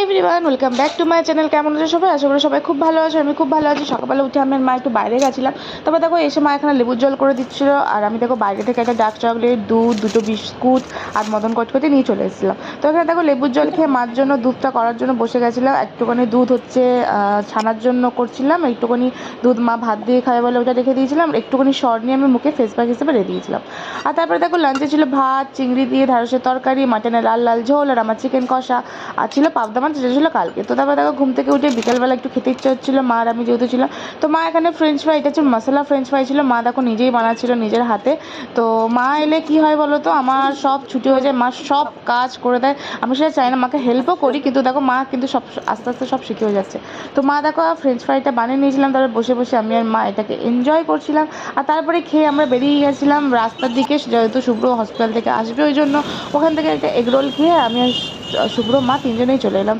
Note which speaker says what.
Speaker 1: Everyone, welcome back to my channel. কেমন আছো সবাই? আশা করি সবাই খুব ভালো আছো। আমি খুব ভালো আছি। সকালবেলা উঠে আমি আর মা একটু বাইরে গেছিলাম। তবে দেখো এসে মা এখানে লেবুর জল করে দিচ্ছিল, আর আমি দেখো বাইরে থেকে একটা ডার্ক চকলেট, দুধ, দুটো বিস্কুট আর মদন কটকটি নিয়ে চলে এসেছিলাম। তো এখানে দেখো লেবুর জল খেয়ে মার জন্য দুধটা করার জন্য বসে গেছিলাম। একটুখানি দুধ হচ্ছে ছানার জন্য করছিলাম, একটুখানি দুধ মা ভাত দিয়ে খাবে বলে ওটা রেখে দিয়েছিলাম, একটুখানি সর নিয়ে আমি মুখে ফেস প্যাক হিসেবে রেখে দিয়েছিলাম। আর তারপরে দেখো লাঞ্চে ছিল ভাত, চিংড়ি দিয়ে ঢ্যাঁড়সের তরকারি, মাটনের লাল লাল ঝোল, আর আমার চিকেন কষা, আর ছিল পাবদা মাছ, যেটা ছিল কালকে। তো তারপরে দেখো ঘুম থেকে উঠে বিকেলবেলা একটু খেতে ইচ্ছে হচ্ছিলো, মা আর আমি যেহেতু ছিলাম। তো মা এখানে ফ্রেঞ্চ ফ্রাই, এটা হচ্ছে মশলা ফ্রেঞ্চ ফ্রাই ছিল, মা দেখো নিজেই বানাচ্ছিল নিজের হাতে। তো মা এলে কি হয় বলো তো, আমার সব ছুটি হয়ে যায়, মা সব কাজ করে দেয়। আমি সেটা চাই না, মাকে হেল্পও করি, কিন্তু দেখো মা কিন্তু সব আস্তে আস্তে সব শিখে হয়ে যাচ্ছে। তো মা দেখো ফ্রেঞ্চ ফ্রাইটা বানিয়ে নিয়েছিলাম, তারপরে বসে বসে আমি আর মা এটাকে এনজয় করছিলাম। আর তারপরে খেয়ে আমরা বেরিয়ে গেছিলাম রাস্তার দিকে, যেহেতু শুভ্র হসপিটাল থেকে আসবে ওই জন্য। ওখান থেকে একটা এগরোল খেয়ে আমি আর শুভ্র মা তিনজনেই চলে এলাম।